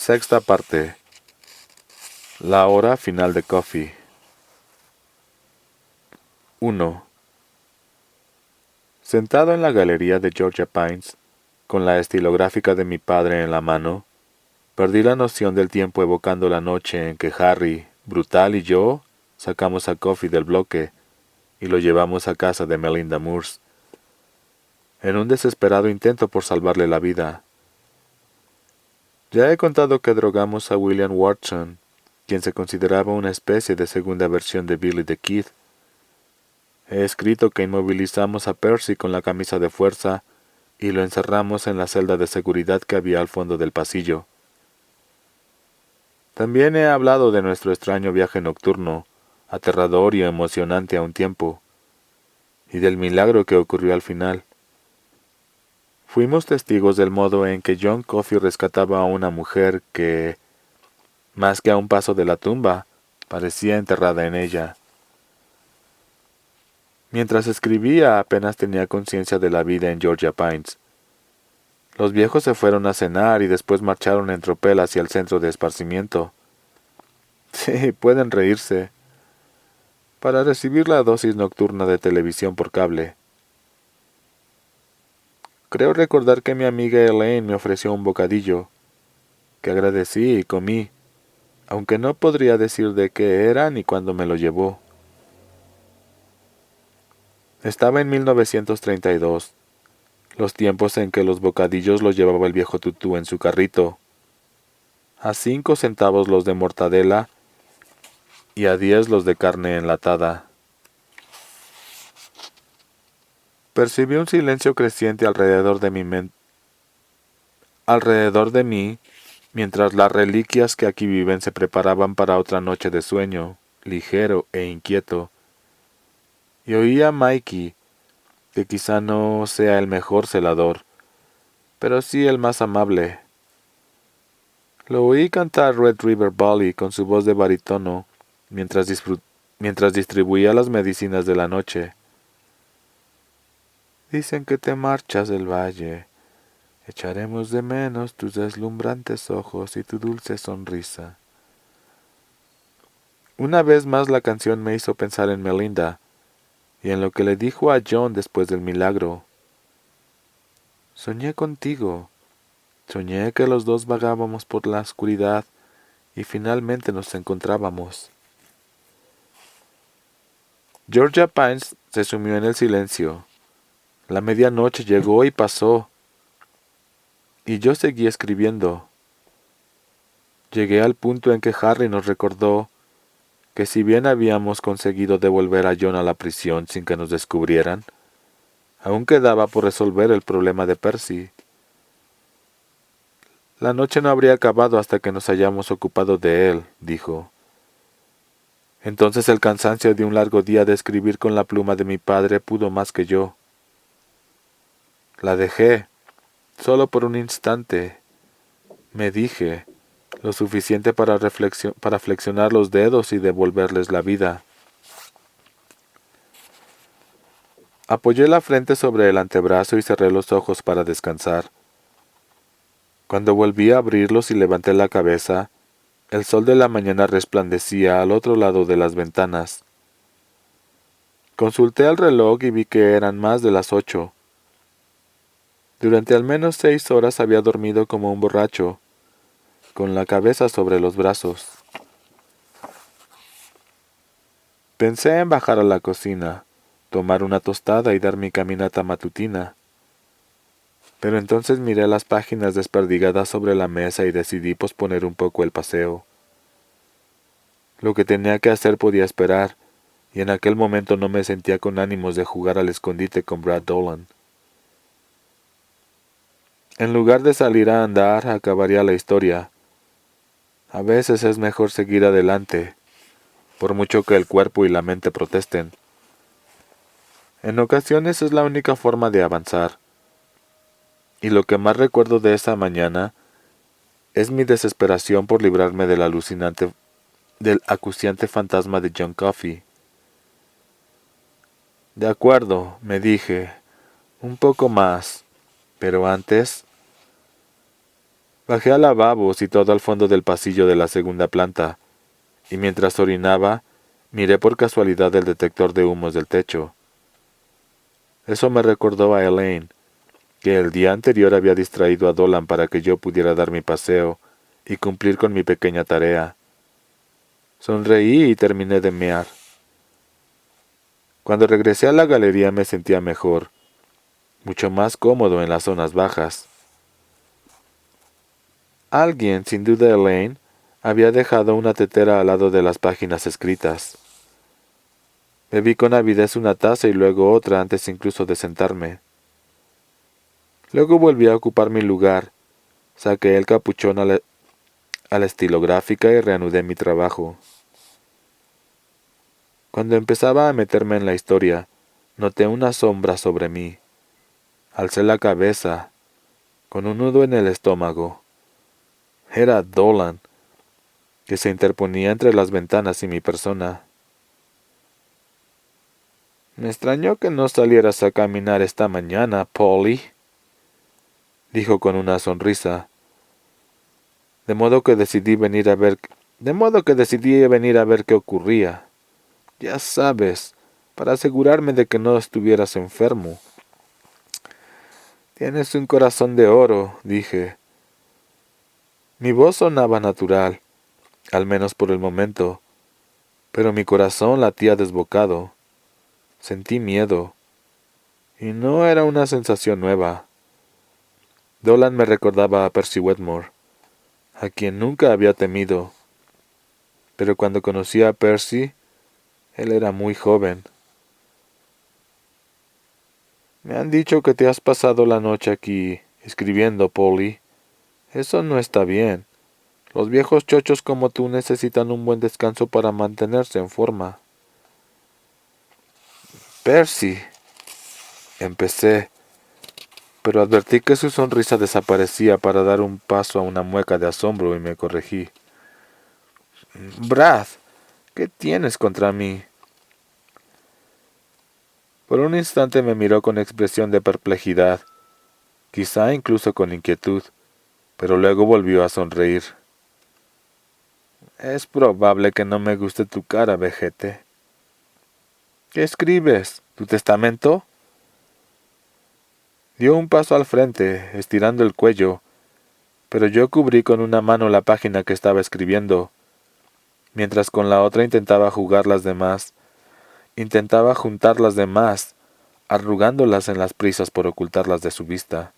Sexta parte. La hora final de Coffee. 1. Sentado en la galería de Georgia Pines, con la estilográfica de mi padre en la mano, perdí la noción del tiempo evocando la noche en que Harry, Brutal y yo sacamos a Coffee del bloque y lo llevamos a casa de Melinda Moores, en un desesperado intento por salvarle la vida. Ya he contado que drogamos a William Watson, quien se consideraba una especie de segunda versión de Billy the Kid. He escrito que inmovilizamos a Percy con la camisa de fuerza y lo encerramos en la celda de seguridad que había al fondo del pasillo. También he hablado de nuestro extraño viaje nocturno, aterrador y emocionante a un tiempo, y del milagro que ocurrió al final. Fuimos testigos del modo en que John Coffey rescataba a una mujer que, más que a un paso de la tumba, parecía enterrada en ella. Mientras escribía apenas tenía conciencia de la vida en Georgia Pines. Los viejos se fueron a cenar y después marcharon en tropel hacia el centro de esparcimiento. Sí, pueden reírse. Para recibir la dosis nocturna de televisión por cable. Creo recordar que mi amiga Elaine me ofreció un bocadillo, que agradecí y comí, aunque no podría decir de qué era ni cuándo me lo llevó. Estaba en 1932, los tiempos en que los bocadillos los llevaba el viejo Tutú en su carrito, a 5 centavos los de mortadela y a 10 los de carne enlatada. Percibí un silencio creciente alrededor de mí, mientras las reliquias que aquí viven se preparaban para otra noche de sueño, ligero e inquieto. Y oí a Mikey, que quizá no sea el mejor celador, pero sí el más amable. Lo oí cantar Red River Valley con su voz de barítono, mientras distribuía las medicinas de la noche. Dicen que te marchas del valle. Echaremos de menos tus deslumbrantes ojos y tu dulce sonrisa. Una vez más la canción me hizo pensar en Melinda, y en lo que le dijo a John después del milagro. Soñé contigo. Soñé que los dos vagábamos por la oscuridad y finalmente nos encontrábamos. Georgia Pines se sumió en el silencio. La medianoche llegó y pasó, y yo seguí escribiendo. Llegué al punto en que Harry nos recordó que si bien habíamos conseguido devolver a John a la prisión sin que nos descubrieran, aún quedaba por resolver el problema de Percy. La noche no habría acabado hasta que nos hayamos ocupado de él, dijo. Entonces el cansancio de un largo día de escribir con la pluma de mi padre pudo más que yo. La dejé, solo por un instante. Me dije, lo suficiente para flexionar los dedos y devolverles la vida. Apoyé la frente sobre el antebrazo y cerré los ojos para descansar. Cuando volví a abrirlos y levanté la cabeza, el sol de la mañana resplandecía al otro lado de las ventanas. Consulté el reloj y vi que eran más de las 8. Durante al menos 6 horas había dormido como un borracho, con la cabeza sobre los brazos. Pensé en bajar a la cocina, tomar una tostada y dar mi caminata matutina. Pero entonces miré las páginas desperdigadas sobre la mesa y decidí posponer un poco el paseo. Lo que tenía que hacer podía esperar, y en aquel momento no me sentía con ánimos de jugar al escondite con Brad Dolan. En lugar de salir a andar, acabaría la historia. A veces es mejor seguir adelante, por mucho que el cuerpo y la mente protesten. En ocasiones es la única forma de avanzar. Y lo que más recuerdo de esa mañana es mi desesperación por librarme del acuciante fantasma de John Coffey. De acuerdo, me dije, un poco más, pero antes... Bajé al lavabo situado al fondo del pasillo de la segunda planta, y mientras orinaba, miré por casualidad el detector de humos del techo. Eso me recordó a Elaine, que el día anterior había distraído a Dolan para que yo pudiera dar mi paseo y cumplir con mi pequeña tarea. Sonreí y terminé de mear. Cuando regresé a la galería me sentía mejor, mucho más cómodo en las zonas bajas. Alguien, sin duda Elaine, había dejado una tetera al lado de las páginas escritas. Bebí con avidez una taza y luego otra antes incluso de sentarme. Luego volví a ocupar mi lugar, saqué el capuchón a la estilográfica y reanudé mi trabajo. Cuando empezaba a meterme en la historia, noté una sombra sobre mí. Alcé la cabeza, con un nudo en el estómago. Era Dolan, que se interponía entre las ventanas y mi persona. «Me extrañó que no salieras a caminar esta mañana, Polly», dijo con una sonrisa. De modo que decidí venir a ver qué ocurría. Ya sabes, para asegurarme de que no estuvieras enfermo. «Tienes un corazón de oro», dije. Mi voz sonaba natural, al menos por el momento, pero mi corazón latía desbocado. Sentí miedo, y no era una sensación nueva. Dolan me recordaba a Percy Wetmore, a quien nunca había temido, pero cuando conocí a Percy, él era muy joven. «Me han dicho que te has pasado la noche aquí, escribiendo, Polly. Eso no está bien. Los viejos chochos como tú necesitan un buen descanso para mantenerse en forma». «Percy», empecé, pero advertí que su sonrisa desaparecía para dar un paso a una mueca de asombro y me corregí. «Brad, ¿qué tienes contra mí?» Por un instante me miró con expresión de perplejidad, quizá incluso con inquietud, pero luego volvió a sonreír. «Es probable que no me guste tu cara, vejete». «¿Qué escribes? ¿Tu testamento?» Dio un paso al frente, estirando el cuello, pero yo cubrí con una mano la página que estaba escribiendo, mientras con la otra intentaba juntar las demás, arrugándolas en las prisas por ocultarlas de su vista.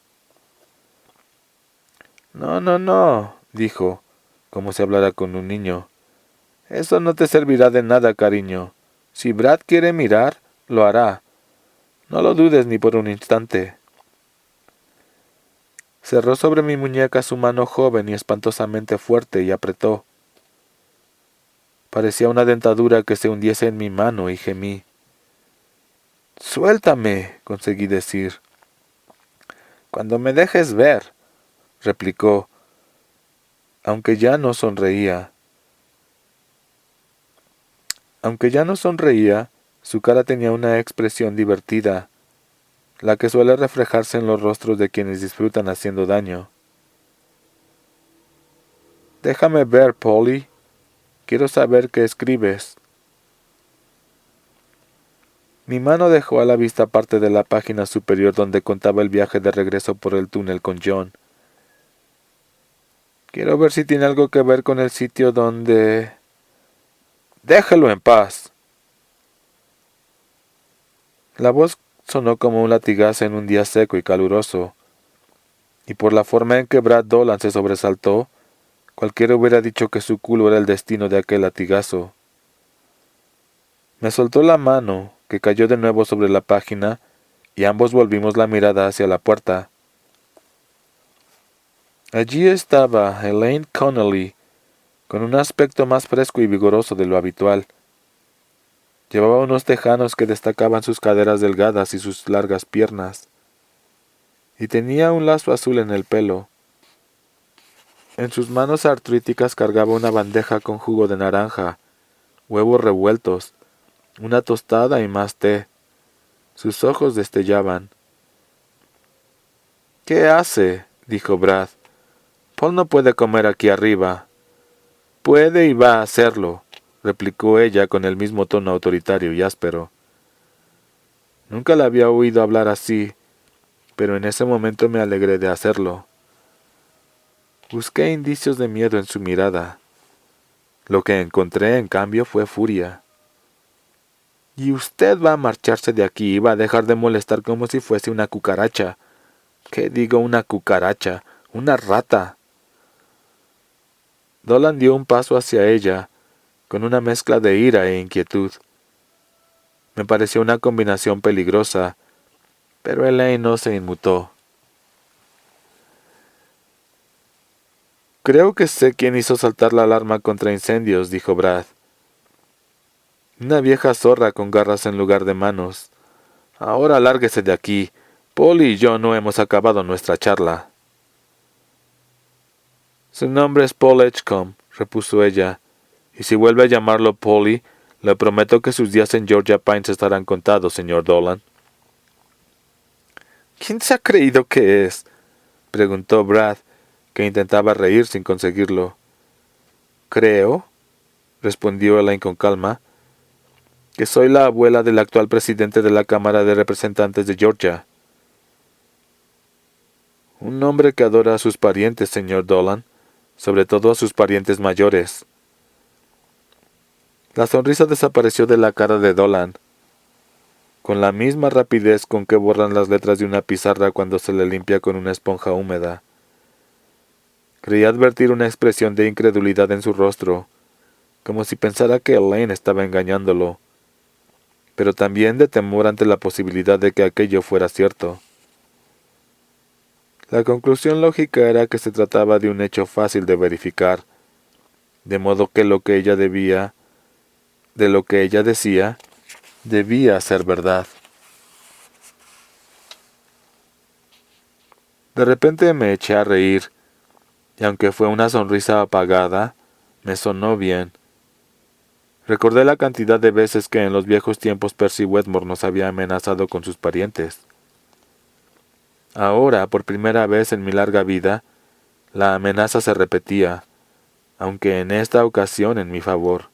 «No, no, no», dijo, como si hablara con un niño. «Eso no te servirá de nada, cariño. Si Brad quiere mirar, lo hará. No lo dudes ni por un instante». Cerró sobre mi muñeca su mano joven y espantosamente fuerte y apretó. Parecía una dentadura que se hundiese en mi mano y gemí. «Suéltame», conseguí decir. «Cuando me dejes ver», replicó, aunque ya no sonreía. Su cara tenía una expresión divertida, la que suele reflejarse en los rostros de quienes disfrutan haciendo daño. «Déjame ver, Polly. Quiero saber qué escribes». Mi mano dejó a la vista parte de la página superior donde contaba el viaje de regreso por el túnel con John. «Quiero ver si tiene algo que ver con el sitio donde...» «Déjelo en paz». La voz sonó como un latigazo en un día seco y caluroso, y por la forma en que Brad Dolan se sobresaltó, cualquiera hubiera dicho que su culo era el destino de aquel latigazo. Me soltó la mano, que cayó de nuevo sobre la página, y ambos volvimos la mirada hacia la puerta. Allí estaba Elaine Connolly, con un aspecto más fresco y vigoroso de lo habitual. Llevaba unos tejanos que destacaban sus caderas delgadas y sus largas piernas, y tenía un lazo azul en el pelo. En sus manos artríticas cargaba una bandeja con jugo de naranja, huevos revueltos, una tostada y más té. Sus ojos destellaban. «¿Qué hace?», dijo Brad. Paul no puede comer aquí arriba. Puede y va a hacerlo, replicó ella con el mismo tono autoritario y áspero. Nunca la había oído hablar así, pero en ese momento me alegré de hacerlo. Busqué indicios de miedo en su mirada. Lo que encontré, en cambio, fue furia. «Y usted va a marcharse de aquí y va a dejar de molestar como si fuese una cucaracha». «¿Qué digo una cucaracha? Una rata». Dolan dio un paso hacia ella, con una mezcla de ira e inquietud. Me pareció una combinación peligrosa, pero Elaine no se inmutó. «Creo que sé quién hizo saltar la alarma contra incendios», dijo Brad. «Una vieja zorra con garras en lugar de manos. Ahora lárguese de aquí. Paul y yo no hemos acabado nuestra charla». «Su nombre es Paul Edgecombe», repuso ella, «y si vuelve a llamarlo Polly, le prometo que sus días en Georgia Pines estarán contados, señor Dolan». «¿Quién se ha creído que es?», preguntó Brad, que intentaba reír sin conseguirlo. «Creo», respondió Elaine con calma, «que soy la abuela del actual presidente de la Cámara de Representantes de Georgia». «Un hombre que adora a sus parientes, señor Dolan, sobre todo a sus parientes mayores». La sonrisa desapareció de la cara de Dolan, con la misma rapidez con que borran las letras de una pizarra cuando se le limpia con una esponja húmeda. Creí advertir una expresión de incredulidad en su rostro, como si pensara que Elaine estaba engañándolo, pero también de temor ante la posibilidad de que aquello fuera cierto. La conclusión lógica era que se trataba de un hecho fácil de verificar, de modo que lo que ella decía, debía ser verdad. De repente me eché a reír, y aunque fue una sonrisa apagada, me sonó bien. Recordé la cantidad de veces que en los viejos tiempos Percy Wetmore nos había amenazado con sus parientes. Ahora, por primera vez en mi larga vida, la amenaza se repetía, aunque en esta ocasión en mi favor.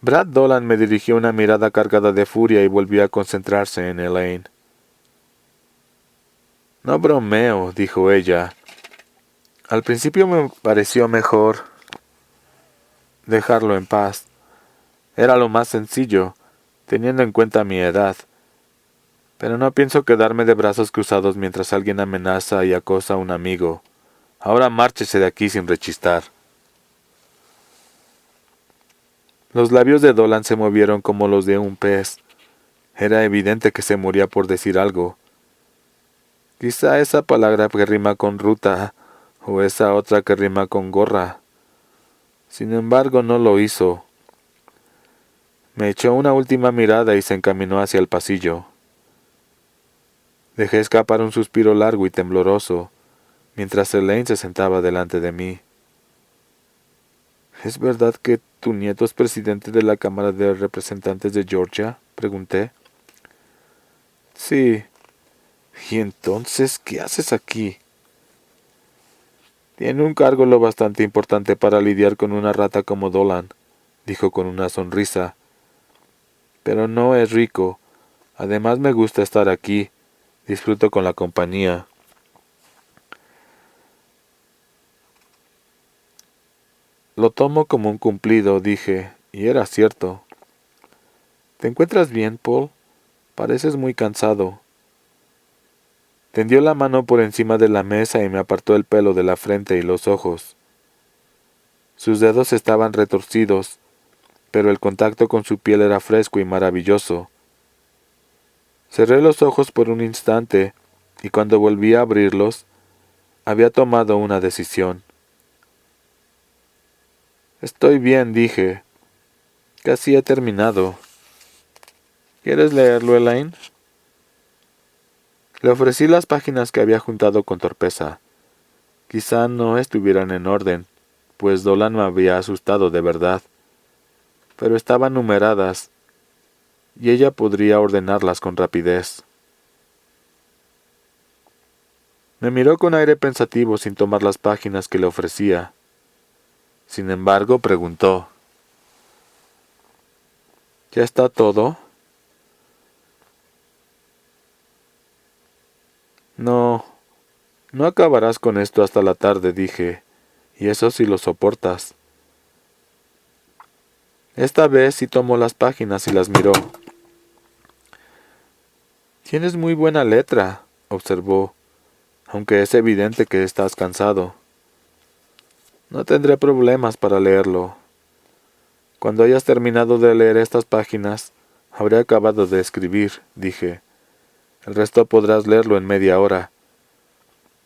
Brad Dolan me dirigió una mirada cargada de furia y volvió a concentrarse en Elaine. «No bromeo», dijo ella. «Al principio me pareció mejor dejarlo en paz. Era lo más sencillo, teniendo en cuenta mi edad. Pero no pienso quedarme de brazos cruzados mientras alguien amenaza y acosa a un amigo. Ahora márchese de aquí sin rechistar». Los labios de Dolan se movieron como los de un pez. Era evidente que se moría por decir algo. Quizá esa palabra que rima con ruta, o esa otra que rima con gorra. Sin embargo, no lo hizo. Me echó una última mirada y se encaminó hacia el pasillo. Dejé escapar un suspiro largo y tembloroso, mientras Elaine se sentaba delante de mí. «¿Es verdad que tu nieto es presidente de la Cámara de Representantes de Georgia?», pregunté. «Sí». «¿Y entonces qué haces aquí?». «Tiene un cargo lo bastante importante para lidiar con una rata como Dolan», dijo con una sonrisa. «Pero no es rico. Además me gusta estar aquí. Disfruto con la compañía». «Lo tomo como un cumplido», dije, y era cierto. «¿Te encuentras bien, Paul? Pareces muy cansado». Tendió la mano por encima de la mesa y me apartó el pelo de la frente y los ojos. Sus dedos estaban retorcidos, pero el contacto con su piel era fresco y maravilloso. Cerré los ojos por un instante, y cuando volví a abrirlos, había tomado una decisión. «Estoy bien», dije. «Casi he terminado». «¿Quieres leerlo, Elaine?». Le ofrecí las páginas que había juntado con torpeza. Quizá no estuvieran en orden, pues Dolan me había asustado de verdad. Pero estaban numeradas, y ella podría ordenarlas con rapidez. Me miró con aire pensativo sin tomar las páginas que le ofrecía. Sin embargo, preguntó: ¿Ya está todo? No, no acabarás con esto hasta la tarde, dije, y eso si lo soportas. Esta vez sí tomó las páginas y las miró. Tienes muy buena letra, observó, aunque es evidente que estás cansado. No tendré problemas para leerlo. Cuando hayas terminado de leer estas páginas, habré acabado de escribir, dije. El resto podrás leerlo en media hora.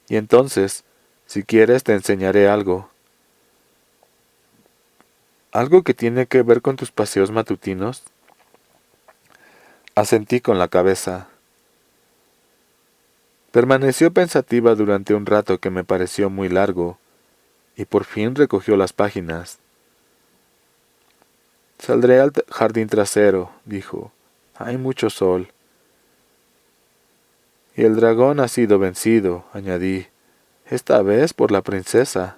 Y entonces, si quieres, te enseñaré algo. ¿Algo que tiene que ver con tus paseos matutinos? Asentí con la cabeza. Permaneció pensativa durante un rato que me pareció muy largo, y por fin recogió las páginas. Saldré al jardín trasero, dijo. Hay mucho sol. Y el dragón ha sido vencido, añadí, esta vez por la princesa.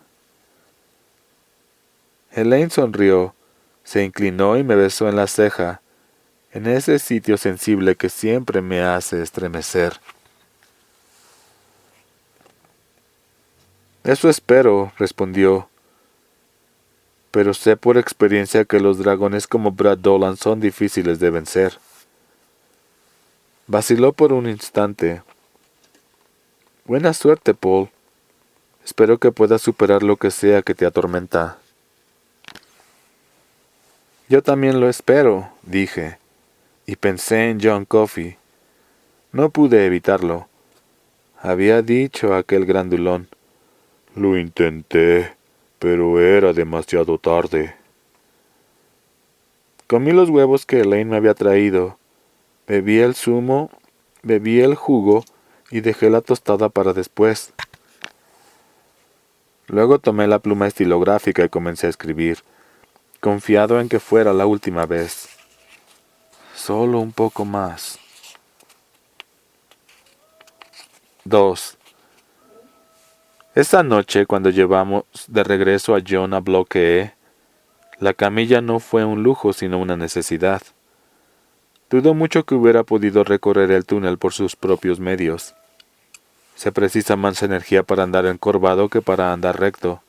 Elaine sonrió, se inclinó y me besó en la ceja, en ese sitio sensible que siempre me hace estremecer. Eso espero, respondió, pero sé por experiencia que los dragones como Brad Dolan son difíciles de vencer. Vaciló por un instante. Buena suerte, Paul. Espero que puedas superar lo que sea que te atormenta. Yo también lo espero, dije, y pensé en John Coffey. No pude evitarlo. Había dicho aquel grandulón: lo intenté, pero era demasiado tarde. Comí los huevos que Elaine me había traído, bebí el zumo, bebí el jugo y dejé la tostada para después. Luego tomé la pluma estilográfica y comencé a escribir, confiado en que fuera la última vez. Solo un poco más. 2. Esa noche, cuando llevamos de regreso a John a Bloque E, la camilla no fue un lujo sino una necesidad. Dudo mucho que hubiera podido recorrer el túnel por sus propios medios. Se precisa más energía para andar encorvado que para andar recto.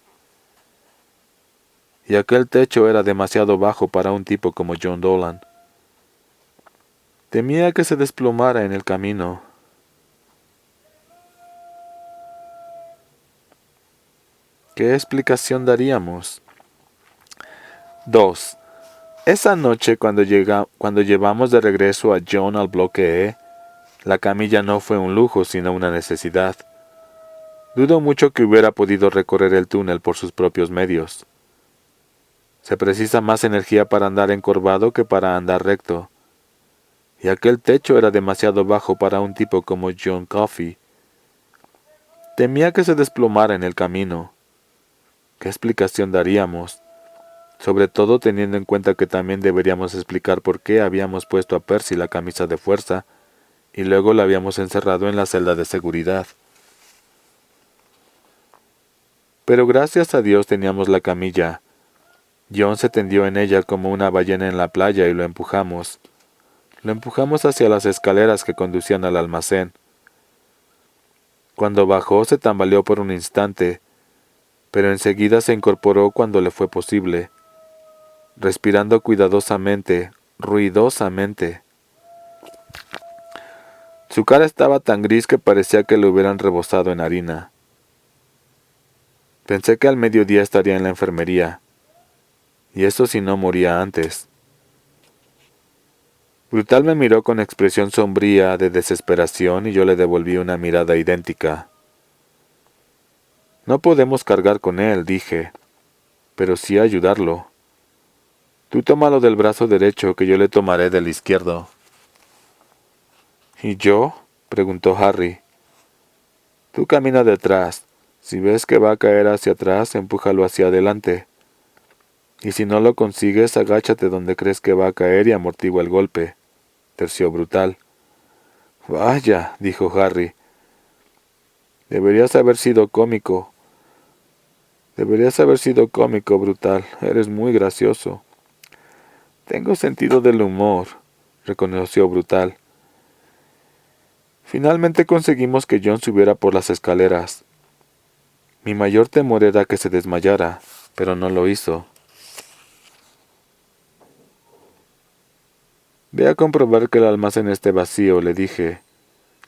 Y aquel techo era demasiado bajo para un tipo como John Dolan. Temía que se desplomara en el camino. ¿Qué explicación daríamos? 2. Esa noche, cuando llevamos de regreso a John al Bloque E, la camilla no fue un lujo sino una necesidad. Dudo mucho que hubiera podido recorrer el túnel por sus propios medios. Se precisa más energía para andar encorvado que para andar recto. Y aquel techo era demasiado bajo para un tipo como John Coffey. Temía que se desplomara en el camino. ¿Qué explicación daríamos? Sobre todo teniendo en cuenta que también deberíamos explicar por qué habíamos puesto a Percy la camisa de fuerza y luego la habíamos encerrado en la celda de seguridad. Pero gracias a Dios teníamos la camilla. John se tendió en ella como una ballena en la playa y lo empujamos. Lo empujamos hacia las escaleras que conducían al almacén. Cuando bajó se tambaleó por un instante, pero enseguida se incorporó cuando le fue posible, respirando cuidadosamente, ruidosamente. Su cara estaba tan gris que parecía que le hubieran rebozado en harina. Pensé que al mediodía estaría en la enfermería, y eso si no moría antes. Brutal me miró con expresión sombría de desesperación y yo le devolví una mirada idéntica. No podemos cargar con él, dije, pero sí ayudarlo. Tú tómalo del brazo derecho, que yo le tomaré del izquierdo. ¿Y yo? Preguntó Harry. Tú camina detrás. Si ves que va a caer hacia atrás, empújalo hacia adelante. Y si no lo consigues, agáchate donde crees que va a caer y amortigua el golpe. Terció Brutal. Vaya, dijo Harry. Deberías haber sido cómico. Deberías haber sido cómico, Brutal. Eres muy gracioso. Tengo sentido del humor, reconoció Brutal. Finalmente conseguimos que John subiera por las escaleras. Mi mayor temor era que se desmayara, pero no lo hizo. Ve a comprobar que el almacén esté vacío, le dije.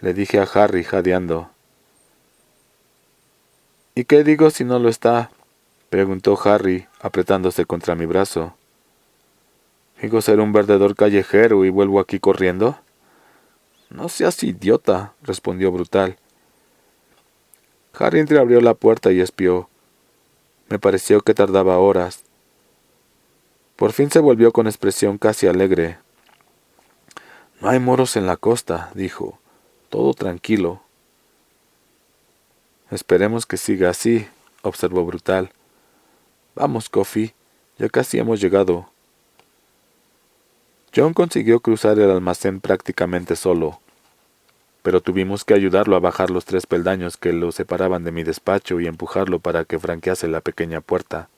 Le dije a Harry, jadeando. ¿Y qué digo si no lo está? Preguntó Harry, apretándose contra mi brazo. ¿Digo ser un verdadero callejero y vuelvo aquí corriendo? No seas idiota, respondió Brutal. Harry entreabrió la puerta y espió. Me pareció que tardaba horas. Por fin se volvió con expresión casi alegre. No hay moros en la costa, dijo. Todo tranquilo. Esperemos que siga así, observó Brutal. Vamos, Coffee, ya casi hemos llegado. John consiguió cruzar el almacén prácticamente solo, pero tuvimos que ayudarlo a bajar los 3 peldaños que lo separaban de mi despacho y empujarlo para que franquease la pequeña puerta.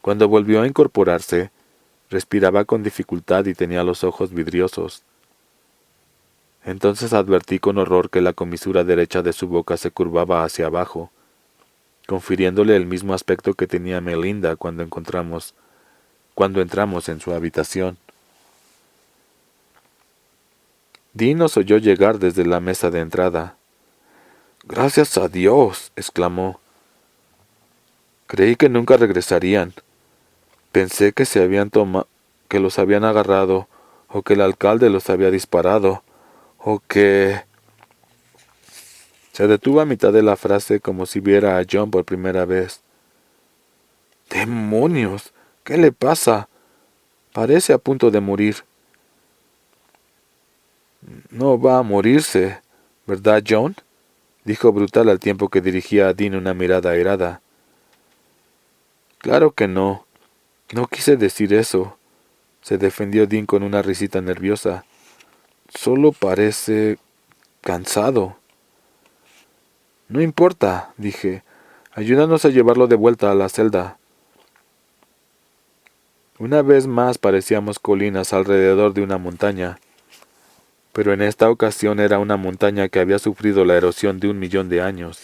Cuando volvió a incorporarse, respiraba con dificultad y tenía los ojos vidriosos. Entonces advertí con horror que la comisura derecha de su boca se curvaba hacia abajo, confiriéndole el mismo aspecto que tenía Melinda cuando entramos en su habitación. Dean nos oyó llegar desde la mesa de entrada. «¡Gracias a Dios!», exclamó. «Creí que nunca regresarían. Pensé que que los habían agarrado, o que el alcalde los había disparado, o que...» Se detuvo a mitad de la frase como si viera a John por primera vez. «¡Demonios! ¿Qué le pasa? Parece a punto de morir». «No va a morirse, ¿verdad, John?», dijo Brutal al tiempo que dirigía a Dean una mirada airada. «Claro que no. No quise decir eso», se defendió Dean con una risita nerviosa. «Solo parece cansado». «No importa», dije. «Ayúdanos a llevarlo de vuelta a la celda». Una vez más parecíamos colinas alrededor de una montaña, pero en esta ocasión era una montaña que había sufrido la erosión de 1.000.000 de años.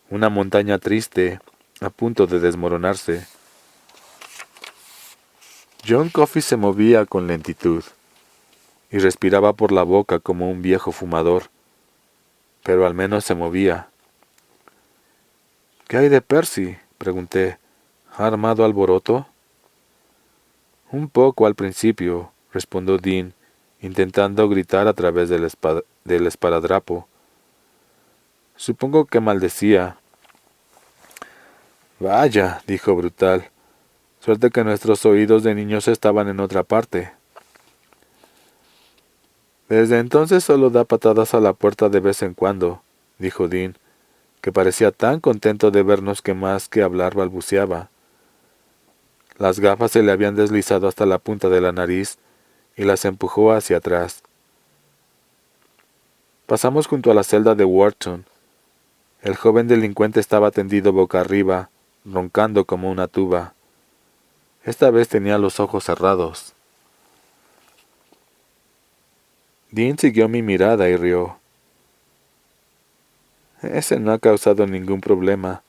Una montaña triste, a punto de desmoronarse. John Coffey se movía con lentitud, y respiraba por la boca como un viejo fumador, pero al menos se movía. «¿Qué hay de Percy?», pregunté. «¿Ha armado alboroto?». «Un poco al principio», respondió Dean, intentando gritar a través del esparadrapo. «Supongo que maldecía». «Vaya», dijo Brutal. «Suerte que nuestros oídos de niños estaban en otra parte». «Desde entonces solo da patadas a la puerta de vez en cuando», dijo Dean, que parecía tan contento de vernos que más que hablar balbuceaba. Las gafas se le habían deslizado hasta la punta de la nariz y las empujó hacia atrás. Pasamos junto a la celda de Wharton. El joven delincuente estaba tendido boca arriba, roncando como una tuba. Esta vez tenía los ojos cerrados. Dean siguió mi mirada y rió. «Ese no ha causado ningún problema.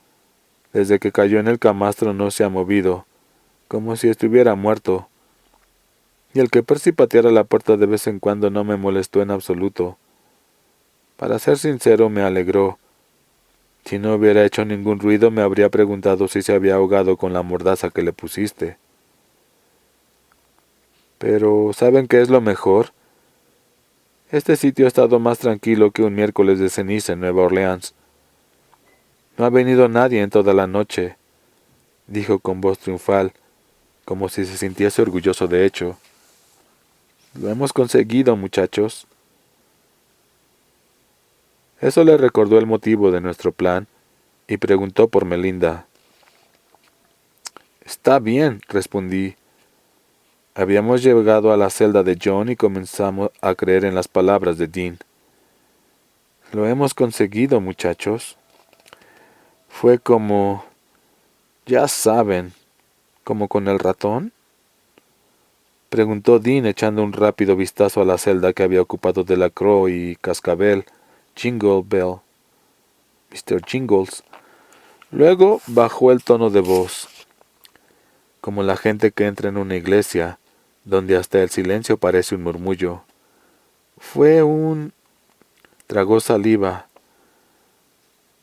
Desde que cayó en el camastro no se ha movido, como si estuviera muerto. Y el que Percy pateara la puerta de vez en cuando no me molestó en absoluto. Para ser sincero, me alegró. Si no hubiera hecho ningún ruido, me habría preguntado si se había ahogado con la mordaza que le pusiste. Pero, ¿saben qué es lo mejor? Este sitio ha estado más tranquilo que un miércoles de ceniza en Nueva Orleans. No ha venido nadie en toda la noche», dijo con voz triunfal, como si se sintiese orgulloso de hecho. «Lo hemos conseguido, muchachos». Eso le recordó el motivo de nuestro plan, y preguntó por Melinda. «Está bien», respondí. Habíamos llegado a la celda de John y comenzamos a creer en las palabras de Dean. Lo hemos conseguido, muchachos. Fue como... ya saben, como con el ratón. Preguntó Dean echando un rápido vistazo a la celda que había ocupado Delacroix y Cascabel, Jingle Bell, Mr. Jingles. Luego bajó el tono de voz, como la gente que entra en una iglesia, donde hasta el silencio parece un murmullo. Fue un... Tragó saliva.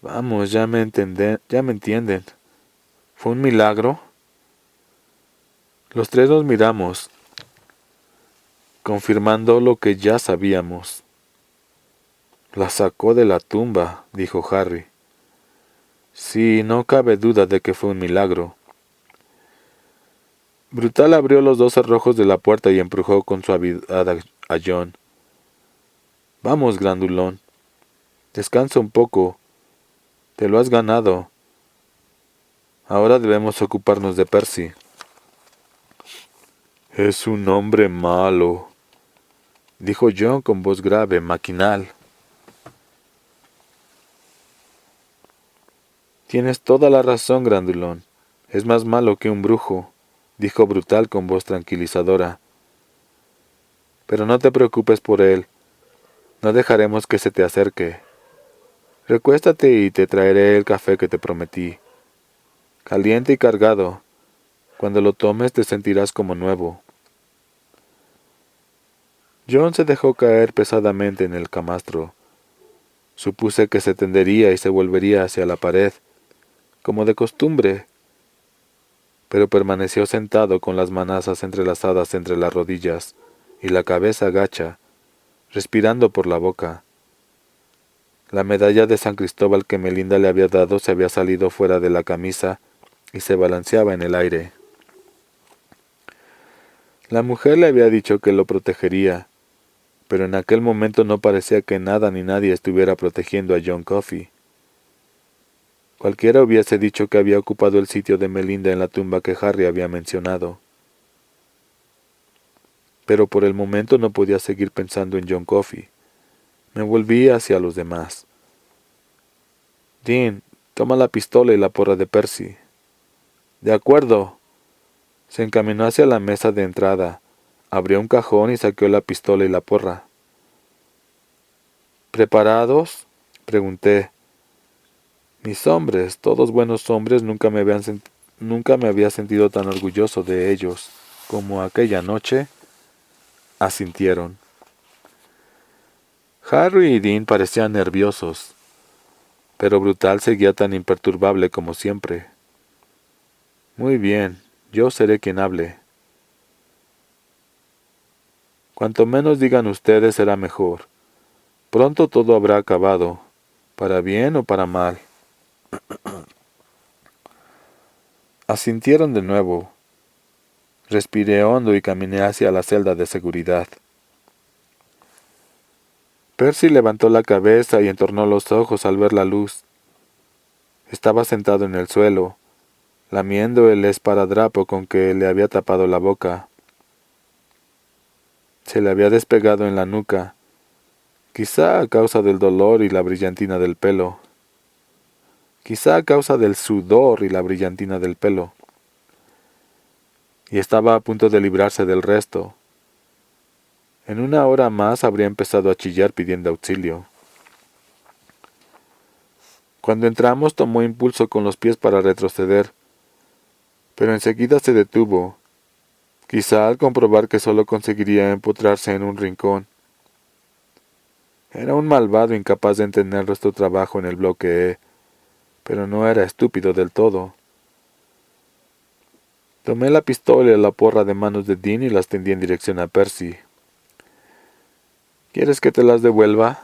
Vamos, ya me entienden. ¿Fue un milagro? Los tres nos miramos, confirmando lo que ya sabíamos. La sacó de la tumba, dijo Harry. Sí, no cabe duda de que fue un milagro. Brutal abrió los dos cerrojos de la puerta y empujó con suavidad a John. Vamos, grandulón. Descansa un poco. Te lo has ganado. Ahora debemos ocuparnos de Percy. Es un hombre malo, dijo John con voz grave, maquinal. Tienes toda la razón, grandulón. Es más malo que un brujo, dijo Brutal con voz tranquilizadora. Pero no te preocupes por él. No dejaremos que se te acerque. Recuéstate y te traeré el café que te prometí. Caliente y cargado. Cuando lo tomes te sentirás como nuevo. John se dejó caer pesadamente en el camastro. Supuse que se tendería y se volvería hacia la pared, como de costumbre, pero permaneció sentado con las manazas entrelazadas entre las rodillas y la cabeza gacha, respirando por la boca. La medalla de San Cristóbal que Melinda le había dado se había salido fuera de la camisa y se balanceaba en el aire. La mujer le había dicho que lo protegería, pero en aquel momento no parecía que nada ni nadie estuviera protegiendo a John Coffey. Cualquiera hubiese dicho que había ocupado el sitio de Melinda en la tumba que Harry había mencionado. Pero por el momento no podía seguir pensando en John Coffey. Me volví hacia los demás. Dean, toma la pistola y la porra de Percy. De acuerdo. Se encaminó hacia la mesa de entrada, abrió un cajón y saqueó la pistola y la porra. ¿Preparados?, pregunté. Mis hombres, todos buenos hombres, nunca me había sentido tan orgulloso de ellos como aquella noche. Asintieron. Harry y Dean parecían nerviosos, pero Brutal seguía tan imperturbable como siempre. Muy bien, yo seré quien hable. Cuanto menos digan ustedes será mejor. Pronto todo habrá acabado, para bien o para mal. Asintieron de nuevo. Respiré hondo y caminé hacia la celda de seguridad. Percy levantó la cabeza y entornó los ojos al ver la luz. Estaba sentado en el suelo, lamiendo el esparadrapo con que le había tapado la boca. Se le había despegado en la nuca, quizá a causa del dolor y la brillantina del pelo. Quizá a causa del sudor y la brillantina del pelo. Y estaba a punto de librarse del resto. En una hora más habría empezado a chillar pidiendo auxilio. Cuando entramos tomó impulso con los pies para retroceder, pero enseguida se detuvo, quizá al comprobar que solo conseguiría empotrarse en un rincón. Era un malvado incapaz de entender nuestro trabajo en el bloque E, pero no era estúpido del todo. Tomé la pistola y la porra de manos de Dean y las tendí en dirección a Percy. ¿Quieres que te las devuelva?,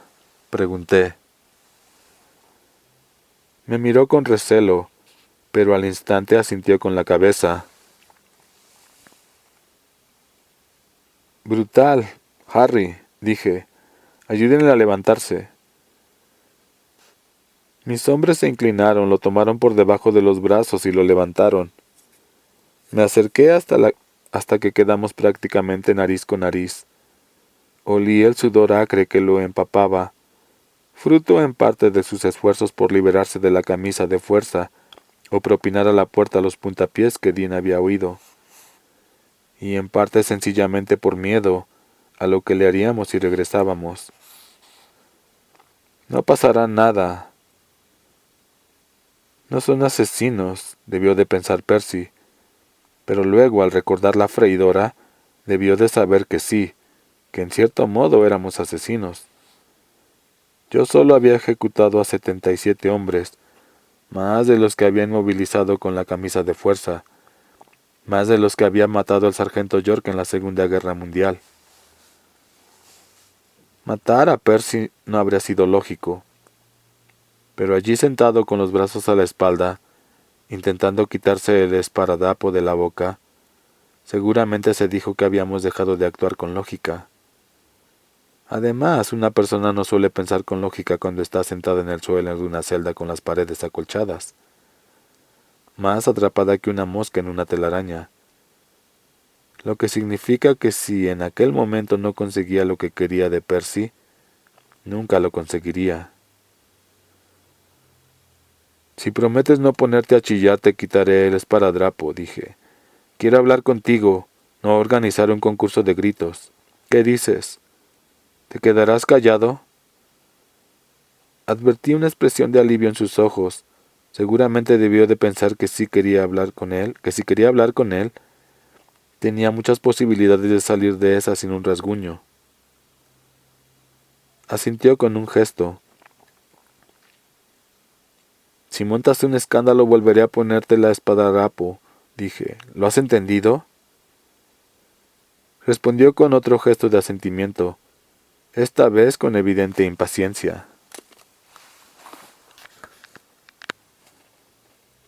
pregunté. Me miró con recelo, pero al instante asintió con la cabeza. Brutal, Harry, dije. Ayúdenle a levantarse. Mis hombres se inclinaron, lo tomaron por debajo de los brazos y lo levantaron. Me acerqué hasta que quedamos prácticamente nariz con nariz. Olí el sudor acre que lo empapaba. fruto en parte de sus esfuerzos por liberarse de la camisa de fuerza o propinar a la puerta los puntapiés que Dean había oído, y en parte sencillamente por miedo a lo que le haríamos si regresábamos. No pasará nada. No son asesinos, debió de pensar Percy, pero luego, al recordar la freidora, debió de saber que sí, que en cierto modo éramos asesinos. Yo solo había ejecutado a 77 hombres, más de los que había inmovilizado con la camisa de fuerza, más de los que había matado al sargento York en la Segunda Guerra Mundial. Matar a Percy no habría sido lógico, pero allí sentado con los brazos a la espalda, intentando quitarse el esparadrapo de la boca, seguramente se dijo que habíamos dejado de actuar con lógica. Además, una persona no suele pensar con lógica cuando está sentada en el suelo de una celda con las paredes acolchadas, más atrapada que una mosca en una telaraña, lo que significa que si en aquel momento no conseguía lo que quería de Percy, nunca lo conseguiría. Si prometes no ponerte a chillar, te quitaré el esparadrapo, dije. Quiero hablar contigo, no organizar un concurso de gritos. ¿Qué dices? ¿Te quedarás callado? Advertí una expresión de alivio en sus ojos. Seguramente debió de pensar que si quería hablar con él, tenía muchas posibilidades de salir de esa sin un rasguño. Asintió con un gesto. Si montas un escándalo volveré a ponerte la esparadrapo, dije. ¿Lo has entendido? Respondió con otro gesto de asentimiento, esta vez con evidente impaciencia.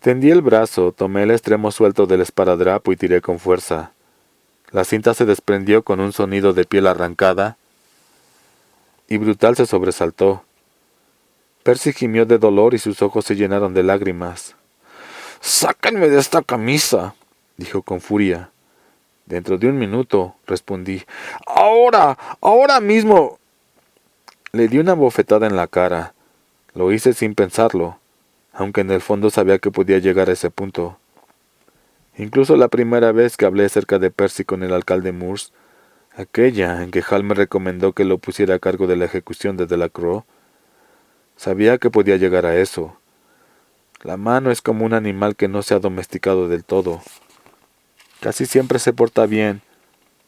Tendí el brazo, tomé el extremo suelto del esparadrapo y tiré con fuerza. La cinta se desprendió con un sonido de piel arrancada, y Brutal se sobresaltó. Percy gimió de dolor y sus ojos se llenaron de lágrimas. «¡Sáquenme de esta camisa!», dijo con furia. «Dentro de un minuto», respondí. «¡Ahora! ¡Ahora mismo!». Le di una bofetada en la cara. Lo hice sin pensarlo, aunque en el fondo sabía que podía llegar a ese punto. Incluso la primera vez que hablé acerca de Percy con el alcalde Moores, aquella en que Hal me recomendó que lo pusiera a cargo de la ejecución de Delacroix, sabía que podía llegar a eso. La mano es como un animal que no se ha domesticado del todo. Casi siempre se porta bien,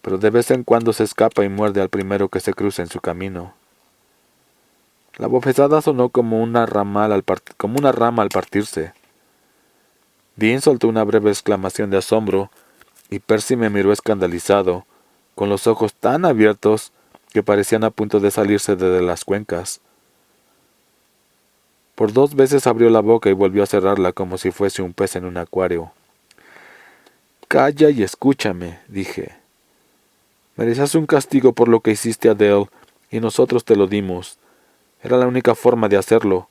pero de vez en cuando se escapa y muerde al primero que se cruza en su camino. La bofetada sonó como una rama al partirse. Dean soltó una breve exclamación de asombro, y Percy me miró escandalizado, con los ojos tan abiertos que parecían a punto de salirse de las cuencas. Por 2 veces abrió la boca y volvió a cerrarla como si fuese un pez en un acuario. «Calla y escúchame», dije. «Merecías un castigo por lo que hiciste a Dale, y nosotros te lo dimos. Era la única forma de hacerlo.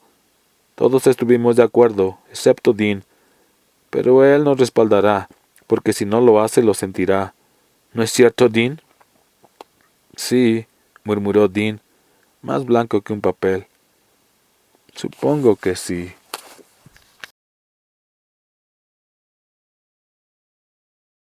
Todos estuvimos de acuerdo, excepto Dean. Pero él nos respaldará, porque si no lo hace, lo sentirá. ¿No es cierto, Dean?» «Sí», murmuró Dean, más blanco que un papel. «Supongo que sí».